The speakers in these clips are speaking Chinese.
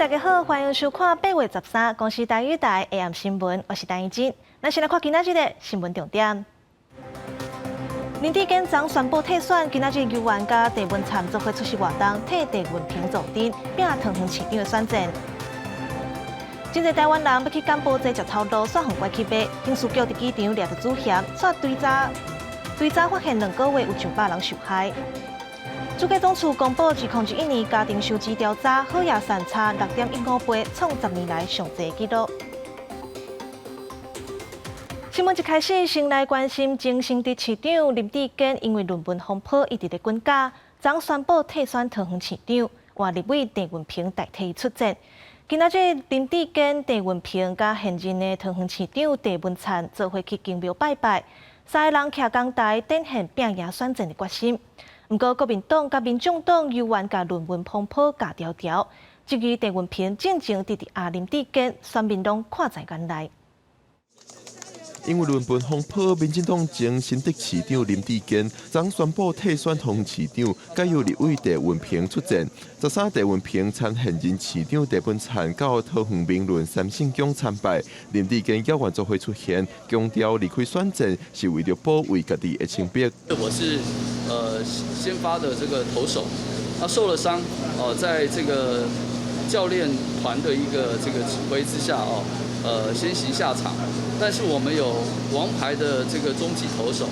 大家好，欢迎收看8月13公视台语台 AM 新闻，我是陈怡真。咱先来看今仔日的新闻重点。林志坚昨宣布退选，今仔日游园甲郑文灿则会出席活动，替郑文平坐镇，拼糖园市长的选战。真侪台湾人要去柬埔寨食草肚，煞互拐去买，警察局伫机场抓着主嫌，煞追查发现2个月有900人受害。主计总处公布2021年家庭收支调查，好业善差6.15倍，创10年来上济纪录。新闻一开始，先来关心前新竹市长林志坚，因为论文风波一直在滚价，昨宣布退选桃园市长，换立委郑文平代替出战。今仔日林志坚、郑文平甲现任的桃园市长郑文灿做伙去公庙拜拜，三个人徛讲台，展现拼赢选战的决心。不过，国民党甲民众党犹原甲论文风波架条条，至于郑文平正正直压林志坚，选民拢看在眼内。因为论文风波，民进党前新竹市长林志坚昨宣布退选桃园市长，改由立委郑文平出战。13郑文平参现任市长郑文灿到桃园民论3胜宫参拜，林志坚要员做会出现，强调离开选战是为了保卫家己的清白。我是先发的这个投手，他受了伤，在这个教练团的一个这个指挥之下先行下场，但是我们有王牌的这个中继投手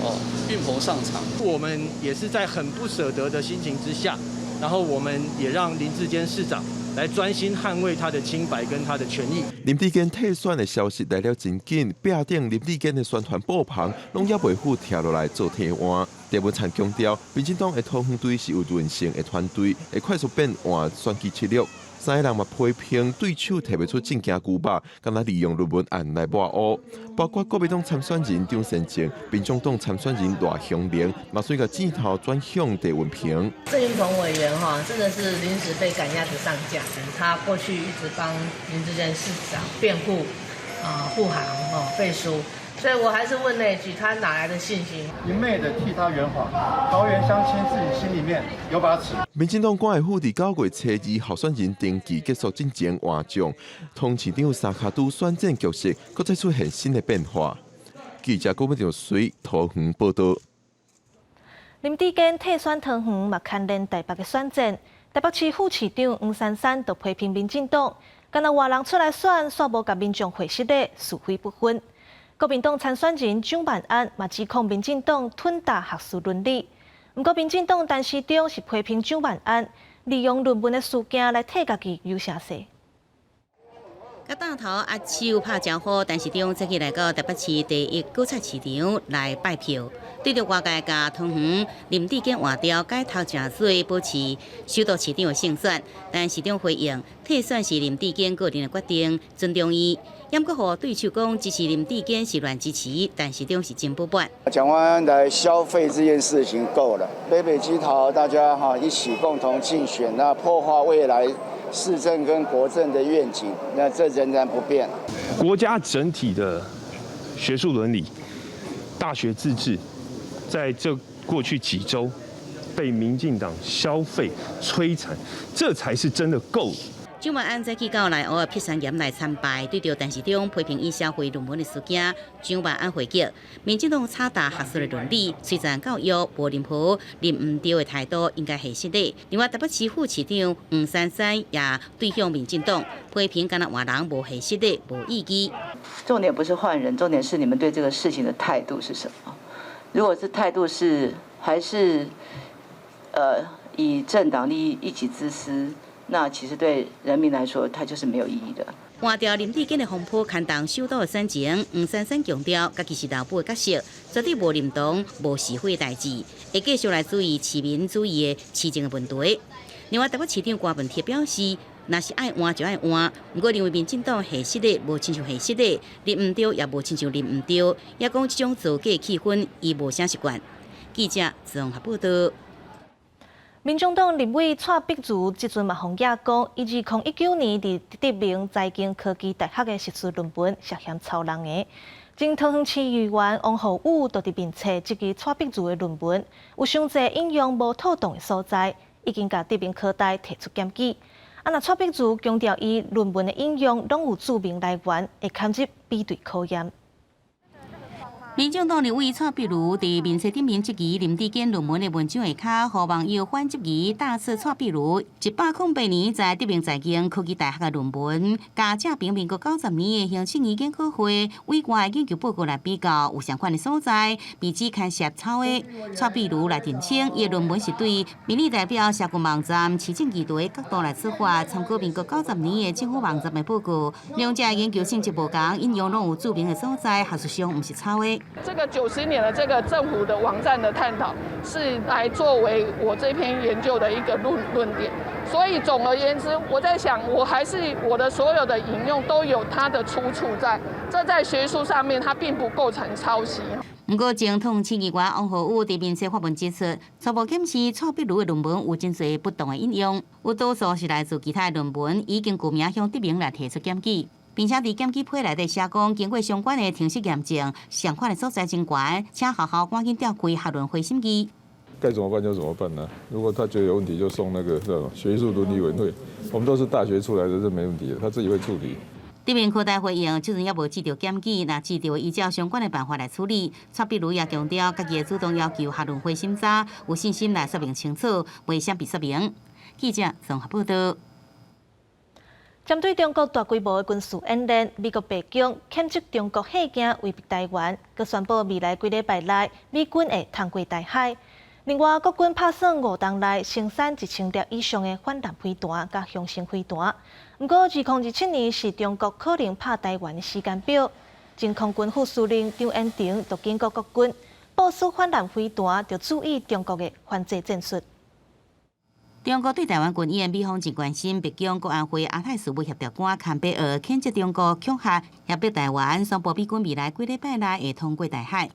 运鹏上场。我们也是在很不舍得的心情之下，然后我们也让林志坚市长来专心捍卫他的清白跟他的权益。林志坚退选的消息来了真紧，壁顶林志坚的宣传布棚拢也袂赴跳落来做替换。郑文灿强调，民进党的桃园队是有韧性的团队，会快速变换选举策略。三个人嘛批评对手提不出正经句话，敢若利用论文案来抹黑，包括国民党参选人张善政、民众党参选人赖香玲，嘛随个镜头转向郑文平。郑运鹏委员真的是临时被赶鸭子上架，他过去一直帮林志坚市长辩护、护航、背书。所以我还是问那一句，他哪来的信心？一昧的替他圆谎，桃园乡亲自己心里面有把尺。民进党关系府伫9月初2候选人登记结束之前换将，通市长三卡都选战局势，搁再出现新的变化。记者郭文祥随桃园报道。林志坚退选桃园，嘛牵连台北的选战。台北市副市长黄珊珊就批评民进党，敢若外人出来选，煞无甲民众会实力，是非不分。国民党参选人蒋万安嘛指控民进党吞大学术伦理，不过民进党陈市长是批评蒋万安利用论文的事件来替家己游声势。甲大头阿秋拍招呼，陈市长这次来到台北市第1购菜市场来拜票，对着外界甲桃园林志坚换掉改头正水，保持首都市长的胜选。但市长回应，退选是林志坚个人的决定，尊重伊。也阁互对手讲支持林志坚是乱支持，但市长是真不满。蒋万安来消费这件事情够了，北北基桃大家一起共同竞选，那破坏未来市政跟国政的愿景，那这仍然不变。国家整体的学术伦理、大学自治，在这过去几周被民进党消费摧残，这才是真的够。蒋万安早起到内湖的碧山岩来参拜，对着陈市长批评伊消费论文的事件，蒋万安回击：民进党差大学术的伦理，虽然教育无任何认唔对的态度，应该系实的。另外，台北市副市长黄珊珊也对向民进党批评，敢若换人无系实的，无意义。重点不是换人，重点是你们对这个事情的态度是什么？如果是态度是还是以政党利益一己之私。那其实对人民来说，它就是没有意义的。换掉林志坚的风波牵动首都的选情，黄珊珊强调，家己是老母的角色，绝对无认同、无是非的代志，会继续来注意市民主义的市政的问题。另外，台北市长郭文铁表示，若是爱换就爱换，不过认为民进党系实的无亲像系实的，认唔对也无亲像认唔对，也讲这种造假的气氛，伊无啥习惯。记者综合报道。民众党立委蔡碧如即阵嘛红野讲，伊2019年伫德明财经科技大学的学术论文涉嫌抄人的。前桃园市议员王浩宇就伫面册这支蔡碧如的论文，有伤侪引用无妥当的所在，已经甲德明科大提出检举。那蔡碧如强调，伊论文的引用拢有注明来源，会堪入比对考验。民进党立委蔡碧如伫面册顶面质疑林志坚论文的文章下骹，互网友反质疑大肆蔡碧如108年在德明在京科技大学的论文，甲正平民国90年的行政医研究会委外研究报告来比较，有相关的所在，被指牵涉抄的。蔡碧如来澄清，伊的论文是对民意代表社群网站市政议题角度来出发，参考民国90年的政府网站的报告，两者研究性质无同，引用拢有注明的所在，学术上毋是抄的。这个90年的这个政府的网站的探讨，是来作为我这篇研究的一个论点。所以总而言之，我在想，我的所有的引用都有它的出处在，这在学术上面它并不构成抄袭。不过，总统市议员王浩宇伫面册发文指出，初步检视蔡碧如的论文有真侪不当的引用，有多数是来自其他的论文，已经具名向德明来提出检举。并且伫检举批内底写讲，经过相关的停职验证，相关的所在真悬，请学校赶紧调开学论会审议。该怎么办就怎么办呢？如果他觉得有问题，就送那个学术伦理委员会。我们都是大学出来的，这没问题的，他自己会处理。德明科大回应，即阵也无接到检举，若接到依照相关的办法来处理。蔡碧如也强调，家己主动要求学论会审查，有信心来说明清楚，袂闪避说明。记者综合报道。针对中国大规模的军事演练，美国白宫谴责中国吓惊威逼台湾，佮宣布未来几礼拜内美军会通过台海。另外，国军拍算5天内生产1000粒以上的反舰飞弹佮雄性飞弹。不过，2027年是中国可能拍台湾的时间表。前空军副司令张延廷就警告国军，部署反舰飞弹要注意中国的反制战术。中国对台湾军演，美方真关心。北京国安会亚太事务协调官坎贝尔谴责中国恐吓压迫台湾，宣布美军未来几礼拜内会通过台海。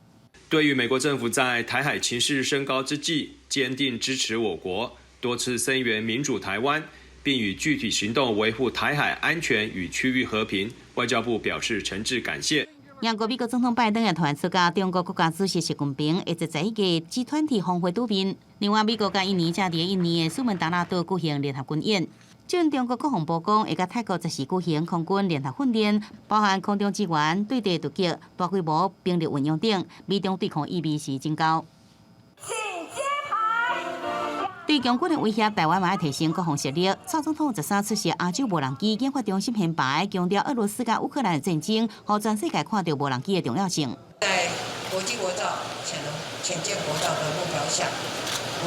对于美国政府在台海情势升高之际，坚定支持我国，多次声援民主台湾，并以具体行动维护台海安全与区域和平，外交部表示诚挚感谢。英国美国总统拜登也传出甲中国国家主席习近平会在11个G20峰会对面。另外，美国甲印尼正伫印尼的苏门答腊岛举行联合军演。即中国国防部讲会甲泰国10时举行空军联合训练，包含空中支援、对地突击、大规模兵力运用等，美中对抗意味是真高。对强军的威胁，台湾嘛要提升国防实力。蔡总统13出席亚洲无人机研发中心显摆，强调俄罗斯甲乌克兰的战争，让全世界看到无人机的重要性。在国际国造、潜舰国造的目标下，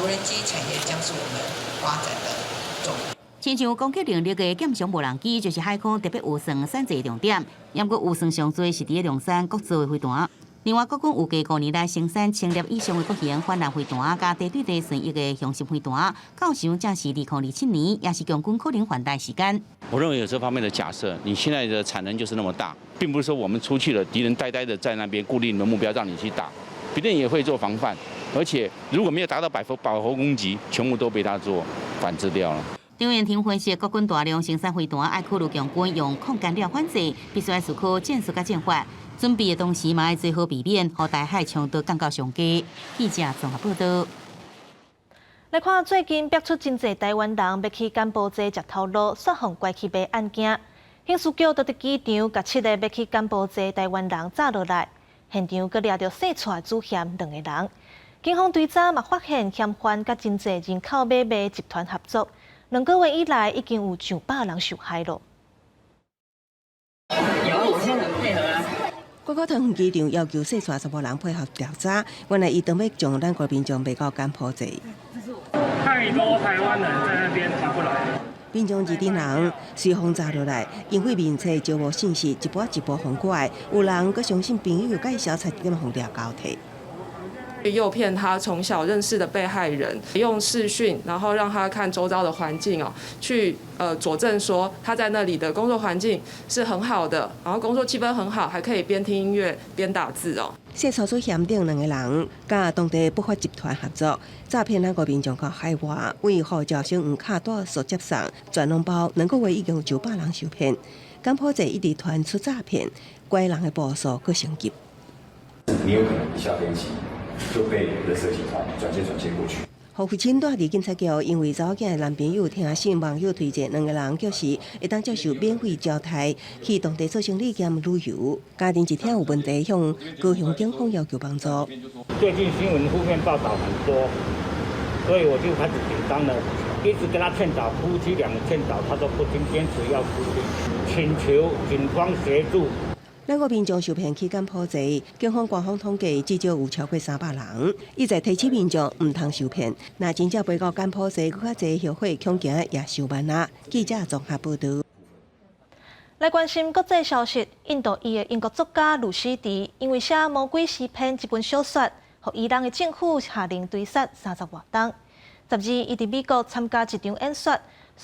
无人机产业将是我们发展的重点。亲像攻击能力的舰上无人机，就是海空特别预算产制重点。不过预算上多是伫量产国造的飞弹。另外，国军预计5年内生产1000粒以上的国型反舰飞弹，加地对地顺翼的雄性飞弹，到时正是2027年，也是强军可能换代时间。我认为有这方面的假设，你现在的产能就是那么大，并不是说我们出去了，敌人呆呆的在那边固定你的目标让你去打，敌人也会做防范，而且如果没有达到饱和攻击，全部都被他做反制掉了。张延廷分析，国军大量生产飞弹，爱考虑强军用抗干扰反制，必须要思考战术甲战法。准备的同时，嘛要最好避免和台海冲突降到上低。记者综合报道。来看最近逼出真侪台湾人要去柬埔寨食头路，说谎拐去卖案件。刑事局就伫机场，甲7个要去柬埔寨台湾人抓落来，现场阁掠着洗菜主嫌2个人。警方追查嘛发现嫌犯甲真侪人口买卖集团合作，2个月以来已经有上百人受害了。我现在很配合啊。国考桃园机场要求洗菜15人配合调查，原来伊当要将咱国民众卖到柬埔寨。太多台湾人在那边回不来。民众2点人随风查落来，因为面册招募信息一波一波风过来，有人阁相信朋友介绍才点红料交替。诱骗他从小认识的被害人，用视讯，然后让他看周遭的环境去佐证说他在那里的工作环境是很好的，然后工作气氛很好，还可以边听音乐边打字洗菜组嫌定2个人，甲当地不法集团合作，诈骗咱国民众到海外，为护照先黄卡带所接送，全笼包2个月已经有900人受骗。柬埔寨一直传出诈骗，拐人的步数阁升级。你有可能一下飞机就被人蛇集团转接过去。父亲带伫警察局，因为查某囝的男朋友听信网友推荐，2个人确实会当接受免费招待去当地做生意兼旅游。家庭一听有问题，向高雄警方要求帮助。最近新闻负面报道很多，所以我就开始紧张了，一直跟他劝导，夫妻两个劝导，他都不听，坚持要出去，请求警方协助。咱国民众受骗期间普济，警方官方统计至少有超过300人，一再提醒民众唔通受骗。若真正被告干普济，更较侪后悔，恐惊也受万啊！记者综合报道。来关心国际消息，印度裔的英国作家鲁西迪因为写《魔鬼诗篇》这本小说，互伊朗的政府下令追杀30多档。12伊伫美国参加一场演说，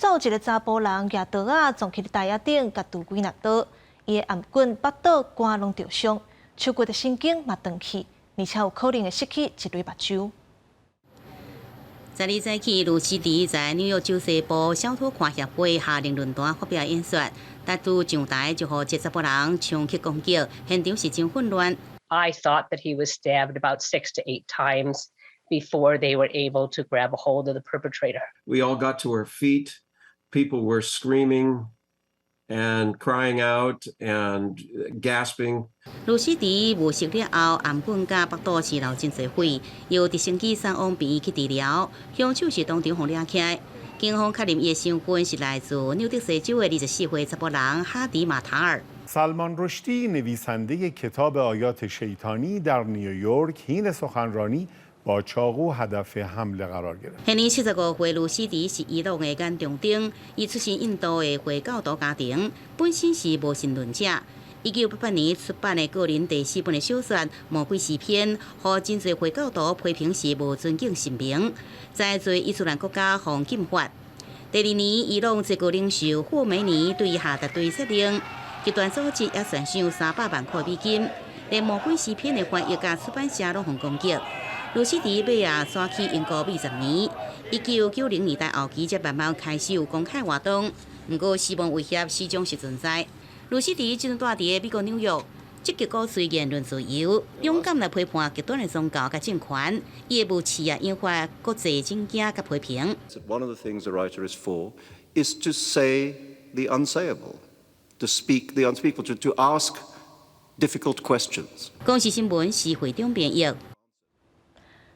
有一个查甫人举刀啊撞去台仔顶，甲拄几两刀。伊的颔棍、腹肚、肝拢受伤，手骨的神经嘛断去，而且有可能会失去一对目睭。12早起，鲁西迪在纽约州西部小偷看协会下令论坛发表演说，但拄上台就互这查甫人枪击攻击，现场是真混乱。I thought that he was stabbed about 6 to 8 times before they were able to grab a hold of the perpetrator. We all got to our feet. People were screaming and crying out and gasping. 鲁西迪误食了后，颔棍甲腹肚是流真侪血，又直升机送往病院去治疗，凶手是当场互抓起来。警方确认伊的身份是来自纽约西州的24岁查甫人哈迪马塔尔。سلمان رشدی نویسنده کتاب آیات شیطانی در نیویورک حین سخنرانی با چاقو هدف حمله قرار گرفت. 现年75岁鲁西迪是伊朗的眼中钉，伊出身印度的回教徒家庭，本身是无神论者。1988年出版的个人第4本的小说《魔鬼诗篇》，互真侪回教徒批评是无尊敬神明，在做伊斯兰国家防禁法。第2年，伊朗最高领袖霍梅尼对伊下达追杀令，集团组织也悬赏300万块美金，连《魔鬼诗篇》的翻译甲出版社拢互攻击。鲁西迪尾也转去英国20年，1990年代后期才慢慢开始有公开活动。不过，死亡威胁始终是存在。鲁西迪正住伫美国纽约，积极鼓吹言论自由，勇敢来批判极端的宗教甲政权。伊的武器也引发国际惊惊甲批评。One of the things a writer is for is to say the unsayable, to speak the unspeakable, to ask difficult questions. 公视新闻是会长编译。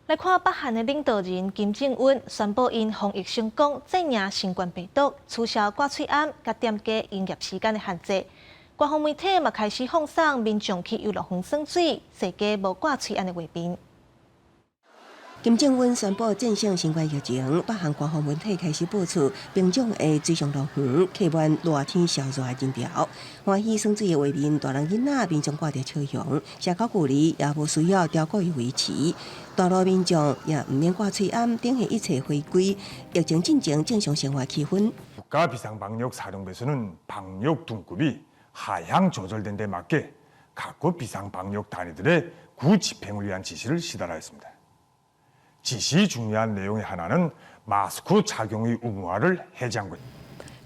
来看北韩的领导人金正恩宣布因防疫成功，制赢新冠病毒，取消挂喙암甲店家营业时间的限制。官方媒体嘛开始放送民众去游乐园耍水，世界无挂喙암的画面。金正恩宣布战胜新冠疫情，北韩官方媒体开始播出平壤的水上乐园客满热天烧热的人潮，欢喜耍水的画面，大人囡仔民众挂着笑容，社交距离也无需要超过维持。大陆民众也唔免挂喙암，等下一切回归疫情进程正常生活气氛。 국가 비상방역 사령부에서는 방역 등급이 하향 조절된 데 맞게 각국 비상방역 단위들의 구 집행을 위한 지시를 시달하였습니다. 지시 중요한 내용의 하나는 마스크 착용의 의무화를 해제한 것.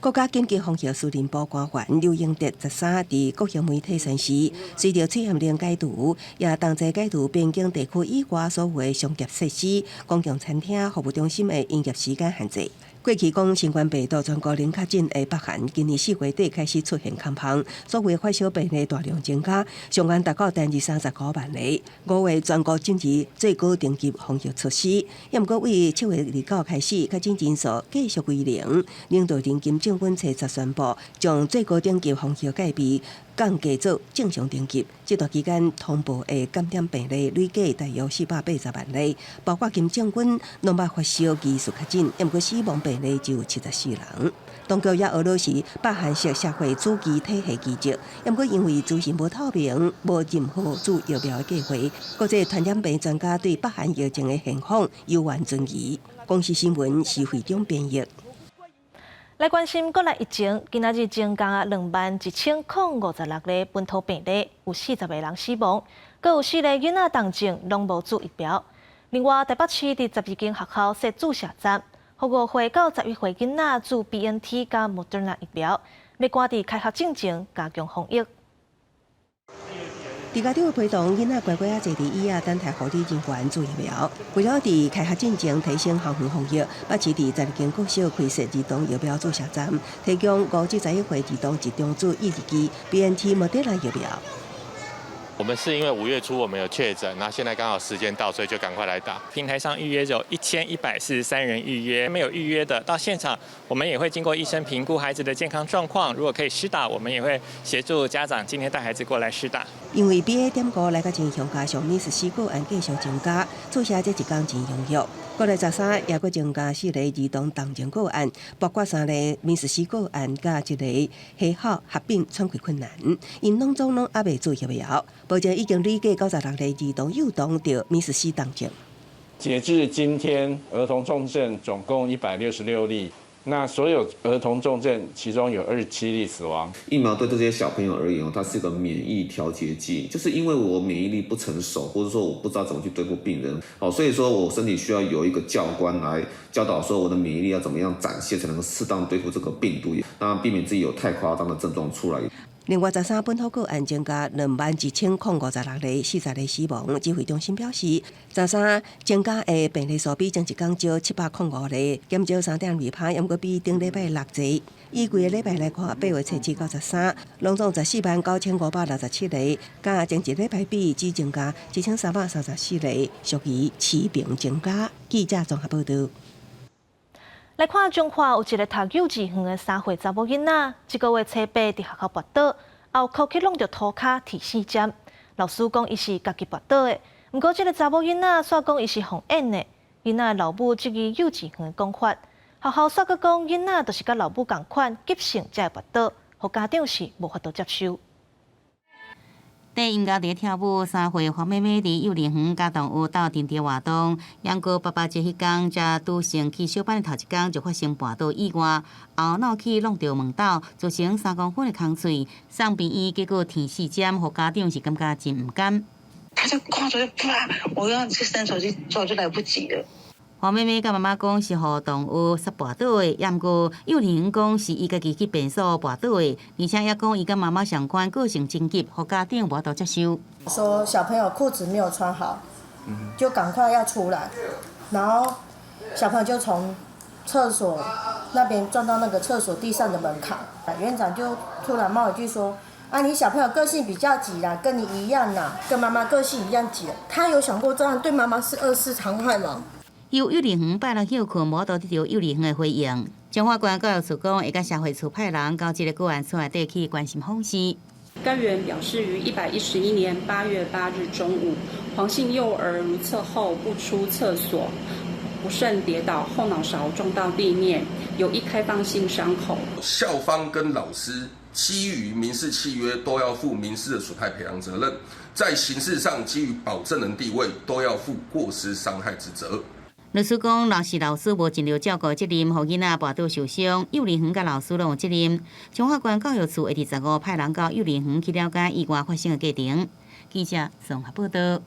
国家紧急防疫司令部官员刘英德13伫国营媒体宣示，随着喙암令解除，也同齐解除边境地区以外所有的商业设施、公共餐厅、服务中心的营业时间限制。 过去讲新冠病毒全国零确诊的北韩，今年4月底开始出现空棚，所谓发烧病例大量增加，上限达到单日39万例。5月全国整治最高等级防疫措施，也毋过为7月29开始，确诊人数继续为0。领导人金正恩初宣布，将最高等级防疫戒备降低做正常等级。这段期间通报的感染病例累计大约480万例，包括金正恩拢捌发烧技术确诊，也毋过死亡病例只有74人。当局也俄罗斯北韩式社会主义体系机制，也毋过因为资讯无透明，无任何注疫苗的计划，国际传染病专家对北韩疫情的现况有怨存疑。公视新闻是会长编译。 来关心国内疫情，今仔日增加21056例本土病例，有40个人死亡，阁有4个囡仔重症拢无注疫苗。另外，台北市伫12间学校设注射站，予5岁到11岁囡仔注 BNT 加 Moderna 疫苗，要赶伫开学进前加强防疫。伫家长的陪同，囡仔乖乖坐伫椅仔等待护理人员做疫苗。为了伫开学进前提升校园防疫，北市伫12间国小开设儿童疫苗注射站，提供5至11岁儿童集中注抑制剂 BNT 莫德纳疫苗。我们是因为5月初我们有确诊，那现在刚好时间到，所以就赶快来打。平台上预约只有1143人预约，没有预约的到现场，我们也会经过医生评估孩子的健康状况，如果可以施打，我们也会协助家长今天带孩子过来施打。因为 BA.5 来到前向加上14个案继续增加，注射这一天真踊跃。国内13也佫增加4个儿童重症个案，包括3个14个案甲1个黑号合并喘气困难，因拢还未做疫苗。目前已经累计96个儿童幼童得14重症。截至今天，儿童重症总共166例。那所有儿童重症，其中有27例死亡。疫苗对这些小朋友而言，它是一个免疫调节剂，就是因为我免疫力不成熟，或者说我不知道怎么去对付病人，所以说我身体需要有一个教官来教导说我的免疫力要怎么样展现，才能够适当对付这个病毒，那避免自己有太夸张的症状出来。另外，13本土个案增加21056个，40个死亡。指挥中心表示，13增加的病例数比前一天少705个，减少3.2%，也毋过比顶礼拜6侪。以规个礼拜来看，8月7至13，拢总149567个，甲前一礼拜比只增加1334个，属于持平增加。记者综合报道。来看中华有一个读幼稚园的3岁查某囡仔，这个月初8伫学校跋倒，后裤去弄着涂骹剃4针。老师讲伊是家己跋倒的，不过这个查某囡仔煞讲伊是放演的。囡仔的老母质疑幼稚园的讲法，学校煞阁讲囡仔就是甲老母同款急性才会跋倒，互家长是无法度接受。在因家伫跳舞，3岁黄妹妹伫幼儿园甲动物斗阵地活动，杨过爸爸节迄天，才拄升去小班的头一天就发生跋倒意外，后脑去弄着门斗，造成3公分的空碎，送病院结果剃4针，互家长是感觉真唔甘。他就看着就啪，我要去伸手去抓就来不及了。黄妹妹甲妈妈讲是互动物杀跋倒的，也毋过幼儿园讲是伊家己去便所跋倒的，而且也讲伊甲妈妈相关个性真急，互家长无法度接受。说小朋友裤子没有穿好，就赶快要出来，然后小朋友就从厕所那边撞到那个厕所地上的门槛，园长就突然冒一句说：“啊，你小朋友个性比较急啦，跟你一样啦，跟妈妈个性一样急。”他有想过这样对妈妈是2次伤害吗？由幼儿园拜六休困，无得到幼儿园的回应。彰化县教育处讲，会甲社会处派人到这个个案厝内底去关心访视。该员表示，于111年8月8日中午，黄姓幼儿如厕后不出厕所，不慎跌倒，后脑勺撞到地面，有一开放性伤口。校方跟老师基于民事契约都要负民事的损害赔偿责任，在刑事上基于保证人地位都要负过失伤害之责。律师讲，若是老师无尽力照顾责任，互囡仔跋倒受伤，幼儿园甲老师拢有责任。彰化县教育处会伫15派人到幼儿园去了解意外发生的过程。记者综合报道。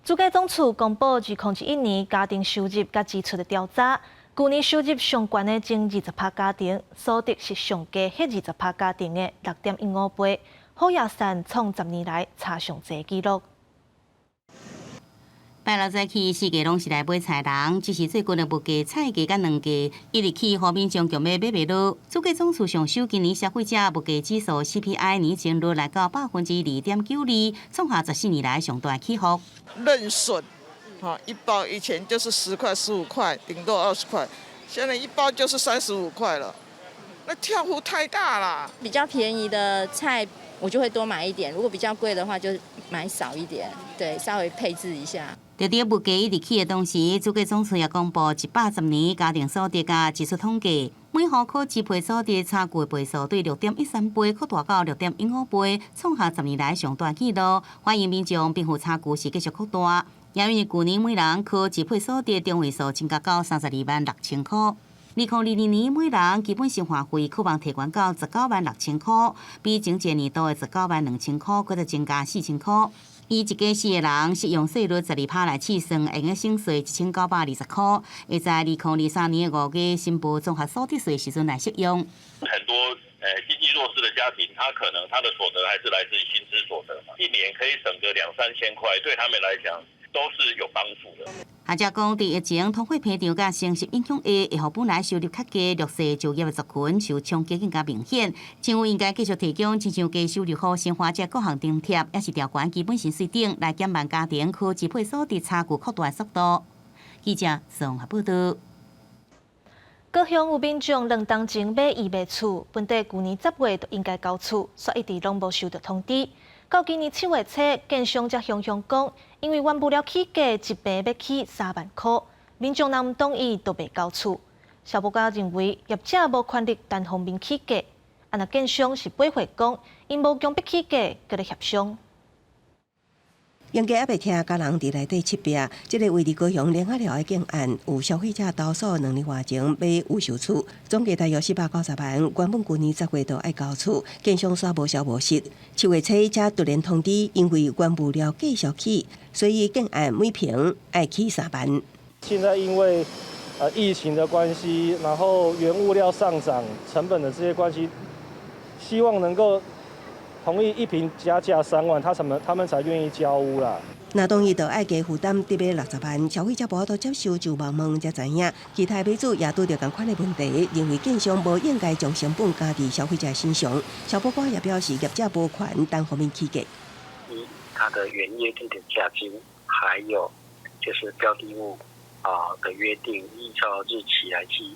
主计总处公布2021年家庭收入甲支出的调查，去年收入上悬的前20%家庭，所得是上低迄20%家庭的6.15倍，好也算创10年来差上济纪录。拜六早起，四界拢是来买菜人，只是最近的物价、菜价甲卵价，一日起和民众强买买袂落。主计总处上收今年消费者物价指数 CPI 年前落来到2.92%，创下14年来上大起伏。润笋，一包以前就是10块、15块，顶多20块，现在一包就是35块了，那跳幅太大了。比较便宜的菜我就会多买一点，如果比较贵的话就买少一点，对，稍微配置一下。在伫物价一直起的同时，主计总处也公布110年家庭所得甲支出统计，每户可支配所得差距的倍数对6.13倍扩大到6.15倍，创下10年来上大纪录。欢迎民众贫富差距是继续扩大，也因为去年每人可支配所得中位数增加到32万6千块。2022年每人基本生活费可望提悬到19万6千块，比前一年度的19万2千块，搁再增加4千块。以一家4个人适用税率12%来计算，会用省税1920块，会在2023年的5月申报综合所得税时阵来适用。很多经济弱势的家庭，他可能他的所得还是来自于薪资所得嘛，一年可以省个2、3千块，对他们来讲都是有帮助的。学者讲，伫疫情、通货膨胀甲升息影响下，会互本来收入较低、弱势就业的族群受冲击更加明显。政府应该继续提供亲像低收入户生活者各项津贴，也是调悬基本薪水等来减慢家庭可支配所得差距扩大的速度。记者宋合报道。高雄有民众2当前买预卖厝，本地去年10月就应该交厝，却一直拢无收到通知。到今年7月初，建商才向讲，因为原不了起价一平要起3万块，民众若唔同意，都袂交厝。消保官认为业者无权利单方面起价，若建商是背回讲，因无强迫起价，佮咧协商。应该也袂听家人伫内底七壁，这个位伫高雄联合寮的建案，有消费者投诉2年外前买有售厝，总价大约490万，原本去年10月就爱交厝，建商煞无消无息，7月初才突然通知，因为原物料继续起，所以建案每平爱起3万。现在因为疫情的关系，然后原物料上涨、成本的这些关系，希望能够同意一平加价3万，他们才愿意交屋啦。若同意，就爱加负担得要60万，消费者无法度接受就问问才知影。其他买主也拄着同款的问题，认为建商无应该将成本加伫消费者身上。消保官也表示，业者无权单方面起价。以它的原约定的价金，还有就是标的物的约定，依照日期来起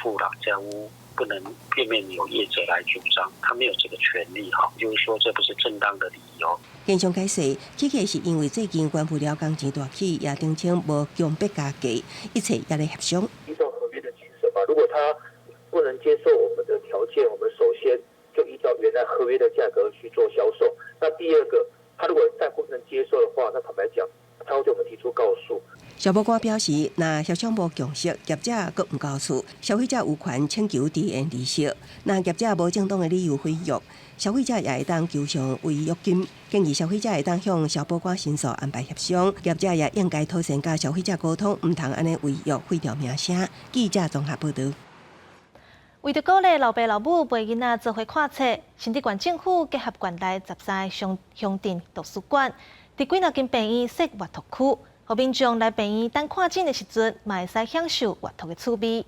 付啦，这样屋不能片面由业者来主张，他没有这个权利哈，就是说这不是正当的理由。建商解释，起价是因为最近原物料工钱大起，也澄清无强迫加价，一切也来协商。依照合约的精神嘛，如果他不能接受我们的条件，我们首先就依照原来合约的价格去做销售。那第二个，他如果再不能接受的话，那坦白讲，他会对我们提出告诉。消保官表示，若协商无共识，业者阁唔交厝，消费者有权请求迟延利息。若业者无正当的理由毁约，消费者也会当求偿违约金。建议消费者会当向消保官申诉安排协商，业者也应该妥善甲消费者沟通，唔通安尼违约毁掉名声。记者综合报道。为着鼓励老爸老母陪囡仔做伙看册，新竹县政府结合县内13个乡镇图书馆，伫几若间病院设阅读区。互民众来病院等看诊的时阵，嘛会使享受阅读的趣味。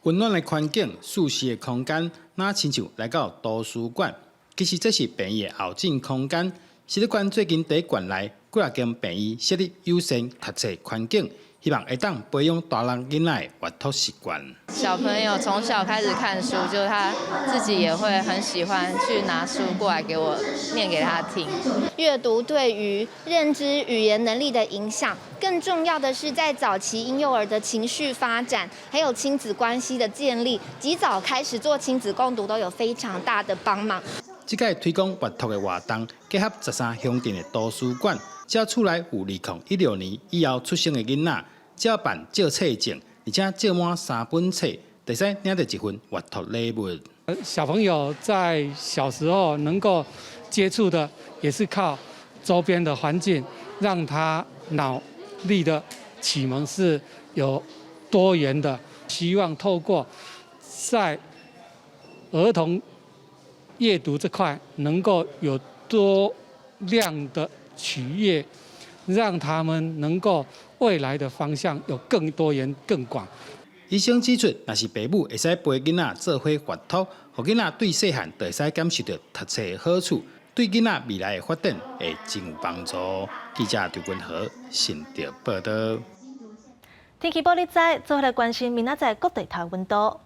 温暖的环境、舒适的空间，那亲像来到图书馆。其实这是病院的后进空间。新竹县最近在县内几若间病院设立友善读册环境，希望会当培养大人囡仔的阅读习惯。小朋友从小开始看书，就他自己也会很喜欢去拿书过来给我念给他听。阅读对于认知语言能力的影响，更重要的是在早期婴幼儿的情绪发展，还有亲子关系的建立，及早开始做亲子共读都有非常大的帮忙。这个推广阅读的活动，结合13乡镇的图书馆，借厝内有2016年以后出生的囡仔，只要办借册证，而且借满3本册，就使领到一份阅读礼物。小朋友在小时候能够接触的，也是靠周边的环境，让他脑力的启蒙是有多元的。希望透过在儿童阅读这块，能够有多量的取悦，让他们能够未来的方向有更多元、更广。医生指出，若是父母会使陪囡仔做伙阅读，互囡仔对细汉就会使感受到读册的好处，对囡仔未来的发展会真有帮助。记者刘君和新竹报道。天气报你知，做伙来关心明仔载各地头温度。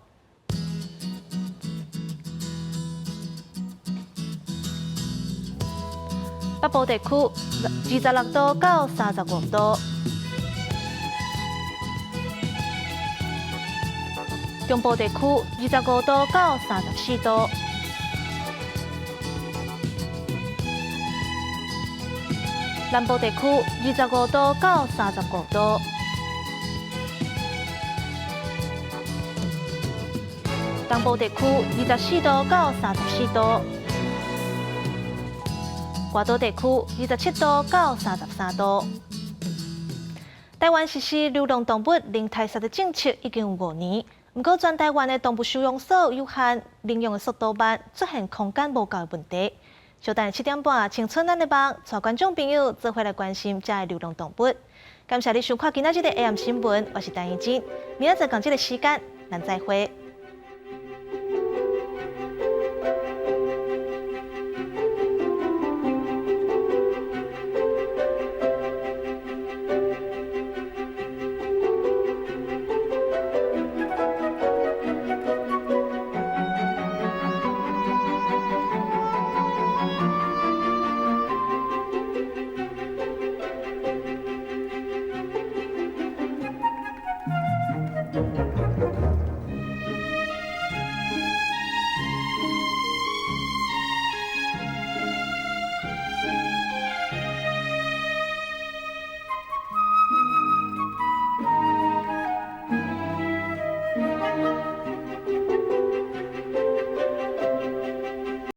北部地区26度到35度，中部地区25度到34度，南部地区25度到35度，东部地区24度到34度。外岛地区27度到33度。台湾实施流浪动物零态杀的政策已经有5年，不过，全台湾的动物收容所有限，领养的速度慢，出现空间无够的问题。稍等7点半，请春咱的帮，带观众朋友做回来关心这流浪动物。感谢你收看今仔日的 AM 新闻，我是陈怡静，明仔载同这个时间，咱再会。